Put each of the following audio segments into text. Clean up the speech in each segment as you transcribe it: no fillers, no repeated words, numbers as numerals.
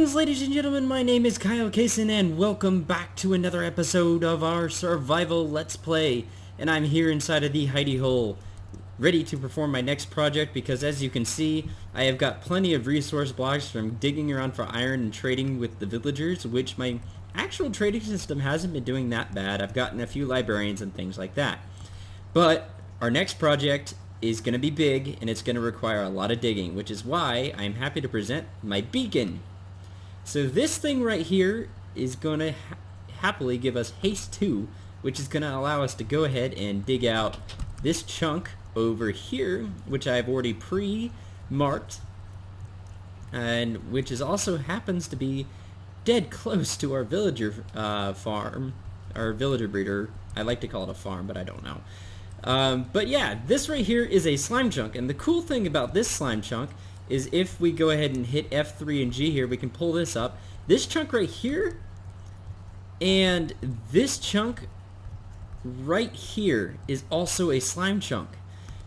Greetings, ladies and gentlemen, my name is KileKson, and welcome back to another episode of our survival let's play. And I'm here inside of the hidey hole, ready to perform my next project because, as you can see, I have got plenty of resource blocks from digging around for iron and trading with the villagers, which my actual trading system hasn't been doing that bad. I've gotten a few librarians and things like that. But our next project is going to be big, and it's going to require a lot of digging, which is why I'm happy to present my beacon. So this thing right here is going to happily give us haste 2, which is going to allow us to go ahead and dig out this chunk over here, which I've already pre-marked, and which is also happens to be dead close to our villager farm, our villager breeder. I like to call it a farm, but I don't know. But yeah, this right here is a slime chunk, and the cool thing about this slime chunk is if we go ahead and hit F3 and G here, we can pull this up. This chunk right here and this chunk right here is also a slime chunk.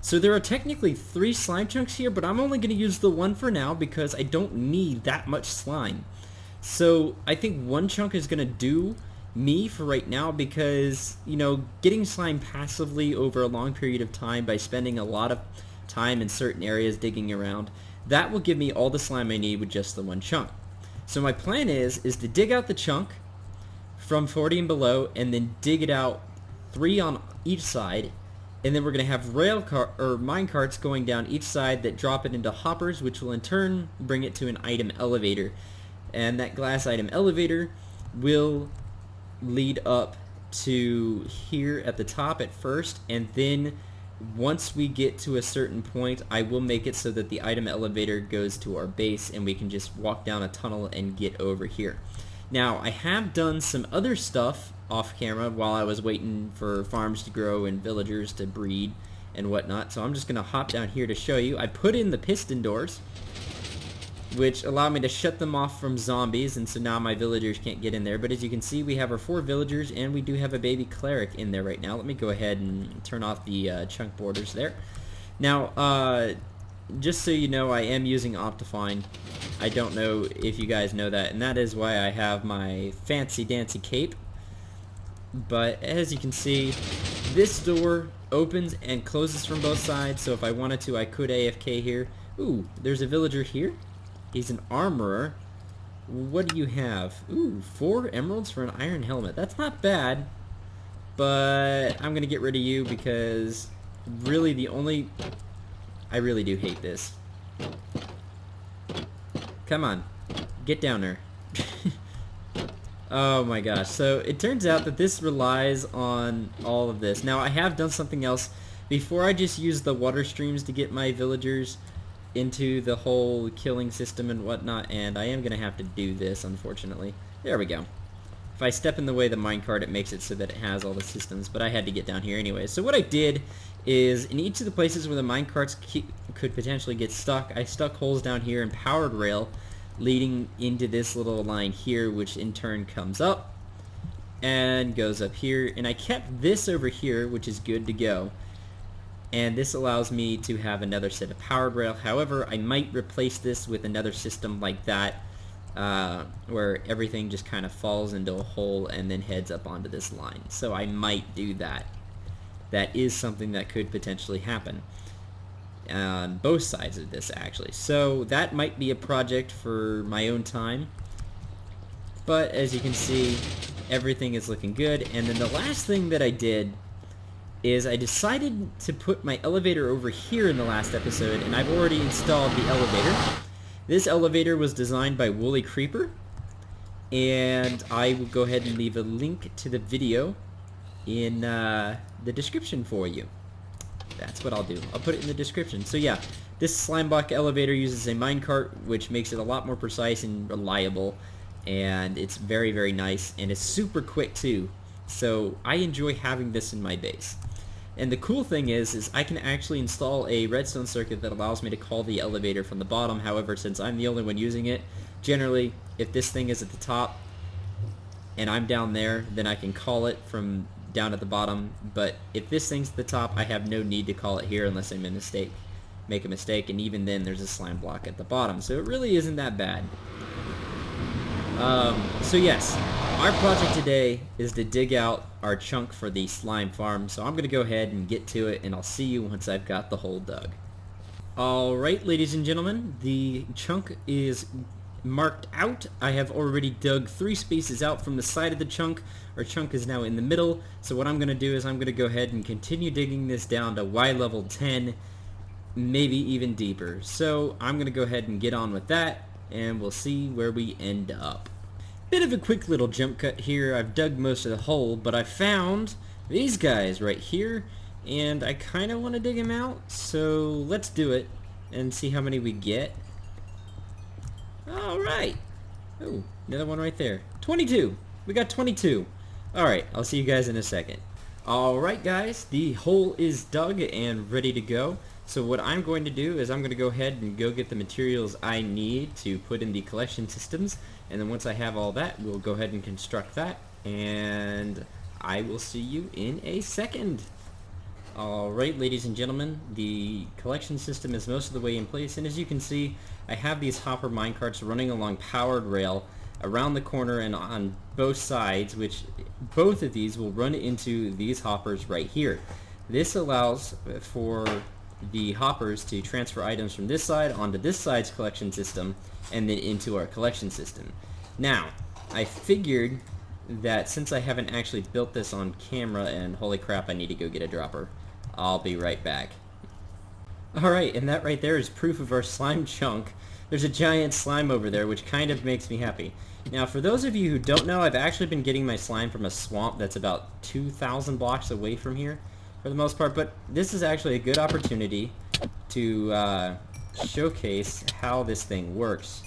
So there are technically 3 slime chunks here, but I'm only going to use the one for now because I don't need that much slime. So I think one chunk is going to do me for right now because, you know, getting slime passively over a long period of time by spending a lot of time in certain areas digging around, that will give me all the slime I need with just the one chunk. So my plan is to dig out the chunk from 40 and below, and then dig it out 3 on each side, and then we're going to have mine carts going down each side that drop it into hoppers, which will in turn bring it to an item elevator. And that glass item elevator will lead up to here at the top at first, and then once we get to a certain point, I will make it so that the item elevator goes to our base and we can just walk down a tunnel and get over here. Now, I have done some other stuff off camera while I was waiting for farms to grow and villagers to breed and whatnot, so I'm just going to hop down here to show you. I put in the piston doors, which allow me to shut them off from zombies, and so now my villagers can't get in there. But as you can see, we have our 4 villagers, and we do have a baby cleric in there right now. Let me go ahead and turn off the chunk borders there. Now, just so you know, I am using Optifine. I don't know if you guys know that, and that is why I have my fancy dancy cape. But as you can see, this door opens and closes from both sides, so if I wanted to, I could AFK here. Ooh, there's a villager here. He's an armorer. What do you have? Ooh, 4 emeralds for an iron helmet. That's not bad, but I'm gonna get rid of you because really I really do hate this. Come on, get down there. Oh my gosh. So it turns out that this relies on all of this. Now I have done something else. Before I just used the water streams to get my villagers into the whole killing system and whatnot, and I am going to have to do this, unfortunately. There we go. If I step in the way of the minecart, it makes it so that it has all the systems, but I had to get down here anyway. So what I did is, in each of the places where the minecarts could potentially get stuck, I stuck holes down here and powered rail leading into this little line here, which in turn comes up and goes up here, and I kept this over here, which is good to go. And this allows me to have another set of powered rail. However, I might replace this with another system like that, where everything just kind of falls into a hole and then heads up onto this line. So I might do that. That is something that could potentially happen on both sides of this, actually. So that might be a project for my own time. But as you can see, everything is looking good. And then the last thing that I did is I decided to put my elevator over here in the last episode, and I've already installed the elevator. This elevator was designed by Woolly Creeper, and I will go ahead and leave a link to the video in the description for you. That's what I'll do. I'll put it in the description. So yeah, this slime block elevator uses a minecart, which makes it a lot more precise and reliable, and it's very, very nice, and it's super quick too. So I enjoy having this in my base. And the cool thing is I can actually install a redstone circuit that allows me to call the elevator from the bottom. However, since I'm the only one using it, generally, if this thing is at the top and I'm down there, then I can call it from down at the bottom. But if this thing's at the top, I have no need to call it here unless I make a mistake, and even then there's a slime block at the bottom. So it really isn't that bad. So yes, our project today is to dig out our chunk for the slime farm, so I'm going to go ahead and get to it, and I'll see you once I've got the hole dug. Alright, ladies and gentlemen, the chunk is marked out. I have already dug 3 spaces out from the side of the chunk. Our chunk is now in the middle, so what I'm going to do is I'm going to go ahead and continue digging this down to Y level 10, maybe even deeper. So I'm going to go ahead and get on with that, and we'll see where we end up. Bit of a quick little jump cut here. I've dug most of the hole, but I found these guys right here, and I kind of want to dig them out, so let's do it and see how many we get. Alright. Oh, another one right there. 22. We got 22. Alright, I'll see you guys in a second. Alright guys, the hole is dug and ready to go. So what I'm going to do is I'm going to go ahead and go get the materials I need to put in the collection systems, and then once I have all that, we'll go ahead and construct that, and I will see you in a second. Alright, ladies and gentlemen, the collection system is most of the way in place, and as you can see, I have these hopper minecarts running along powered rail around the corner and on both sides, which both of these will run into these hoppers right here. This allows for the hoppers to transfer items from this side onto this side's collection system and then into our collection system. Now, I figured that since I haven't actually built this on camera, and holy crap, I need to go get a dropper. I'll be right back. Alright, and that right there is proof of our slime chunk. There's a giant slime over there, which kind of makes me happy. Now, for those of you who don't know, I've actually been getting my slime from a swamp that's about 2,000 blocks away from here, for the most part, but this is actually a good opportunity to showcase how this thing works.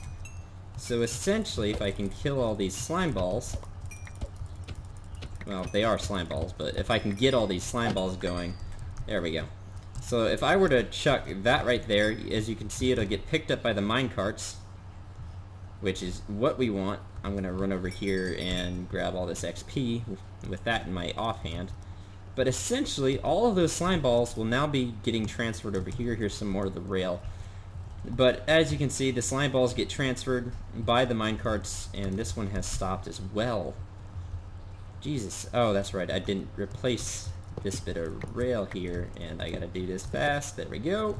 So essentially, if I can kill all these slime balls, well, they are slime balls, but if I can get all these slime balls going, there we go. So if I were to chuck that right there, as you can see, it'll get picked up by the minecarts, which is what we want. I'm going to run over here and grab all this XP with that in my offhand. But essentially, all of those slime balls will now be getting transferred over here. Here's some more of the rail. But as you can see, the slime balls get transferred by the minecarts, and this one has stopped as well. Jesus. Oh, that's right. I didn't replace this bit of rail here, and I gotta do this fast. There we go.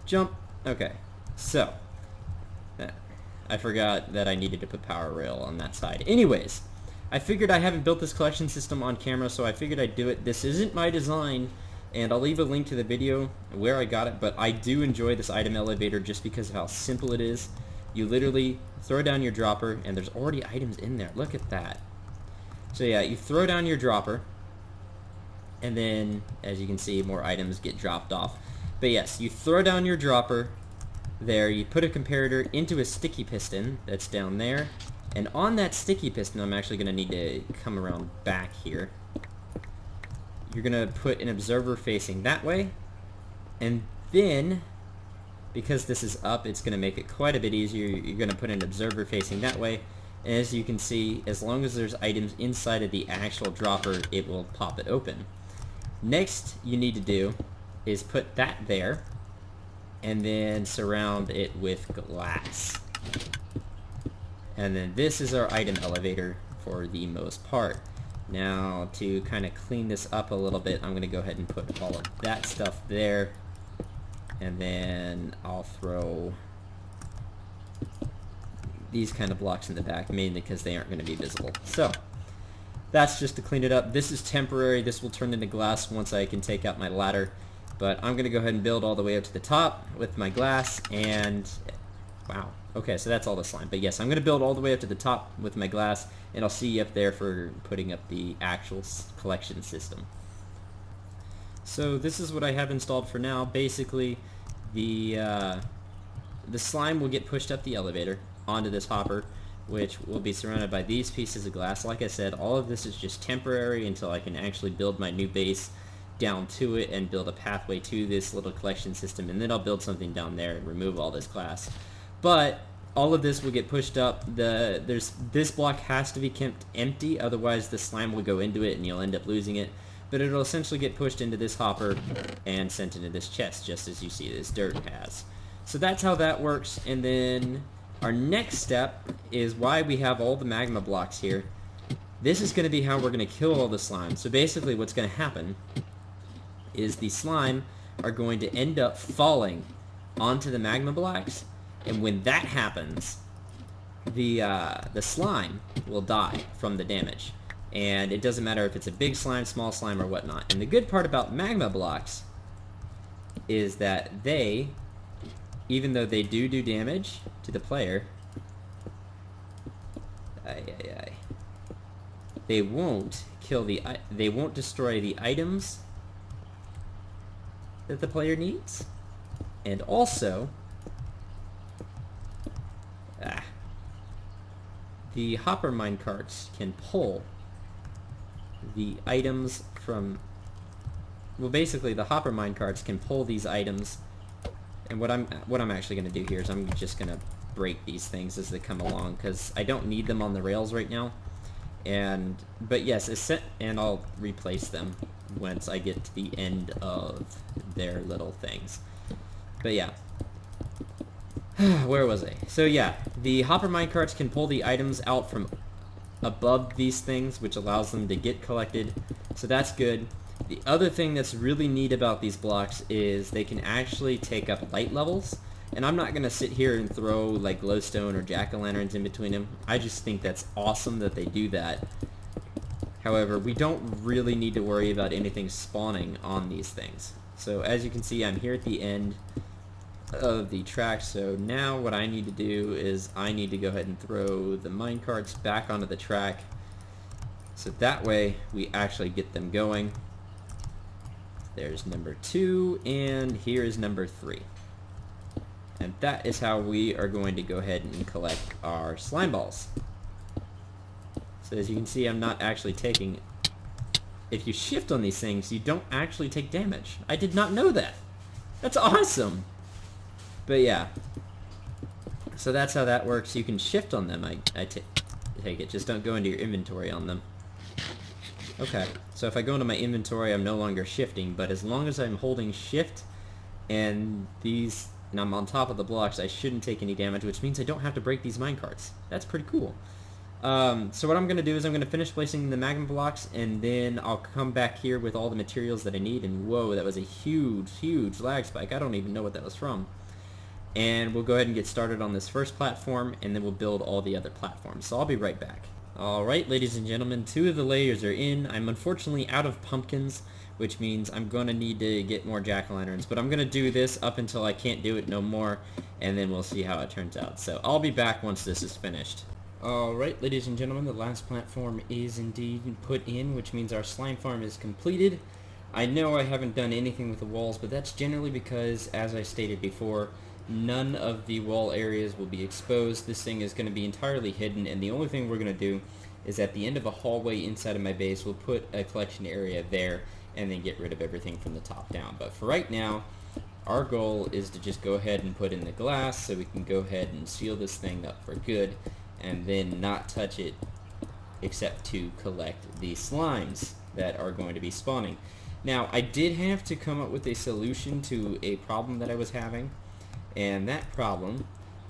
Jump. Okay. So, I forgot that I needed to put power rail on that side. Anyways, I figured I haven't built this collection system on camera, so I figured I'd do it. This isn't my design, and I'll leave a link to the video where I got it, but I do enjoy this item elevator just because of how simple it is. You literally throw down your dropper, and there's already items in there. Look at that. So yeah, you throw down your dropper, and then, as you can see, more items get dropped off. But yes, you throw down your dropper there, you put a comparator into a sticky piston that's down there, and on that sticky piston, I'm actually going to need to come around back here. You're going to put an observer facing that way, and then, because this is up, it's going to make it quite a bit easier. You're going to put an observer facing that way, and as you can see, as long as there's items inside of the actual dropper, it will pop it open. Next you need to do is put that there, and then surround it with glass. And then this is our item elevator for the most part. Now, to kind of clean this up a little bit, I'm going to go ahead and put all of that stuff there, and then I'll throw these kind of blocks in the back, mainly because they aren't going to be visible. So, that's just to clean it up. This is temporary. This will turn into glass once I can take out my ladder. But I'm going to go ahead and build all the way up to the top with my glass, and wow. Okay, so that's all the slime. But yes, I'm going to build all the way up to the top with my glass, and I'll see you up there for putting up the actual collection system. So this is what I have installed for now. Basically, the slime will get pushed up the elevator onto this hopper, which will be surrounded by these pieces of glass. Like I said, all of this is just temporary until I can actually build my new base down to it and build a pathway to this little collection system, and then I'll build something down there and remove all this glass. But all of this will get pushed up. This block has to be kept empty, otherwise the slime will go into it and you'll end up losing it. But it'll essentially get pushed into this hopper and sent into this chest, just as you see this dirt has. So that's how that works, and then Our next step is why we have all the magma blocks here. This is going to be how we're going to kill all the slime. So basically what's going to happen is the slime are going to end up falling onto the magma blocks, and when that happens, the slime will die from the damage. And it doesn't matter if it's a big slime, small slime, or whatnot. And the good part about magma blocks is that they, even though they do damage to the player, they won't destroy the items that the player needs. And also, the hopper minecarts can pull the items from... Well, basically, the hopper minecarts can pull these items. And what I'm actually going to do here is I'm just going to break these things as they come along, because I don't need them on the rails right now. But yes, and I'll replace them once I get to the end of their little things. But yeah. Where was I? So yeah, the hopper minecarts can pull the items out from above these things, which allows them to get collected. So that's good. The other thing that's really neat about these blocks is they can actually take up light levels. And I'm not going to sit here and throw like glowstone or jack-o'-lanterns in between them. I just think that's awesome that they do that. However, we don't really need to worry about anything spawning on these things. So as you can see, I'm here at the end of the track. So now what I need to do is I need to go ahead and throw the minecarts back onto the track. So that way we actually get them going. There's number 2, and here is number 3. And that is how we are going to go ahead and collect our slime balls. So as you can see, I'm not actually taking... If you shift on these things, you don't actually take damage. I did not know that. That's awesome. But yeah. So that's how that works. You can shift on them, I take it. Just don't go into your inventory on them. Okay. So if I go into my inventory, I'm no longer shifting. But as long as I'm holding shift and I'm on top of the blocks, I shouldn't take any damage, which means I don't have to break these minecarts. That's pretty cool. So what I'm going to do is I'm going to finish placing the magma blocks, and then I'll come back here with all the materials that I need. And whoa, that was a huge lag spike. I don't even know what that was from. And we'll go ahead and get started on this first platform, and then we'll build all the other platforms. So I'll be right back. Alright, ladies and gentlemen, 2 of the layers are in. I'm unfortunately out of pumpkins, which means I'm going to need to get more jack-o'-lanterns. But I'm going to do this up until I can't do it no more, and then we'll see how it turns out. So I'll be back once this is finished. Alright, ladies and gentlemen, the last platform is indeed put in, which means our slime farm is completed. I know I haven't done anything with the walls, but that's generally because, as I stated before, none of the wall areas will be exposed. This thing is going to be entirely hidden, and the only thing we're going to do is at the end of a hallway inside of my base, we'll put a collection area there, and then get rid of everything from the top down. But for right now, our goal is to just go ahead and put in the glass so we can go ahead and seal this thing up for good, and then not touch it except to collect the slimes that are going to be spawning. Now, I did have to come up with a solution to a problem that I was having, and that problem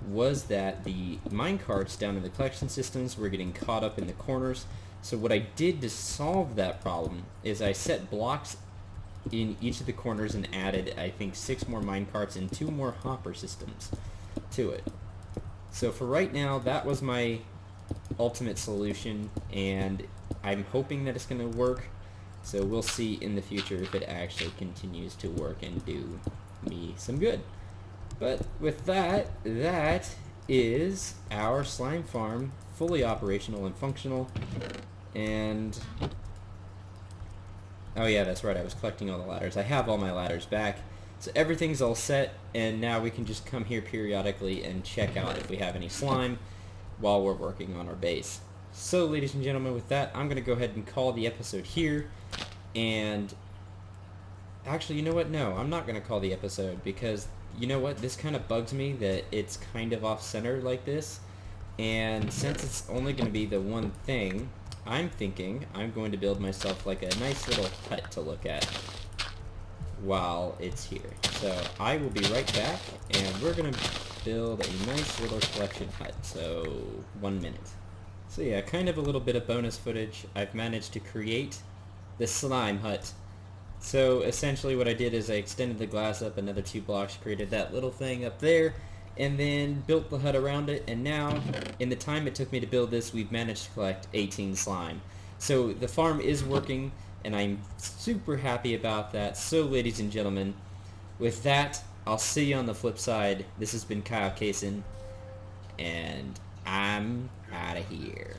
was that the minecarts down in the collection systems were getting caught up in the corners. So what I did to solve that problem is I set blocks in each of the corners and added, I think, 6 more minecarts and 2 more hopper systems to it. So for right now, that was my ultimate solution, and I'm hoping that it's going to work. So we'll see in the future if it actually continues to work and do me some good. But with that, that is our slime farm fully operational and functional. And oh yeah, that's right, I was collecting all the ladders. I have all my ladders back. So everything's all set, and now we can just come here periodically and check out if we have any slime while we're working on our base. So ladies and gentlemen, with that, I'm going to go ahead and call the episode here. And actually, you know what? No, I'm not going to call the episode, because you know what? This kind of bugs me that it's kind of off-center like this. And since it's only going to be the one thing, I'm thinking I'm going to build myself like a nice little hut to look at while it's here. So I will be right back, and we're going to build a nice little collection hut. So 1 minute. So yeah, kind of a little bit of bonus footage. I've managed to create the slime hut. So essentially what I did is I extended the glass up another 2 blocks, created that little thing up there, and then built the hut around it, and now, in the time it took me to build this, we've managed to collect 18 slime. So the farm is working, and I'm super happy about that. So ladies and gentlemen, with that, I'll see you on the flip side. This has been KileKson, and I'm out of here.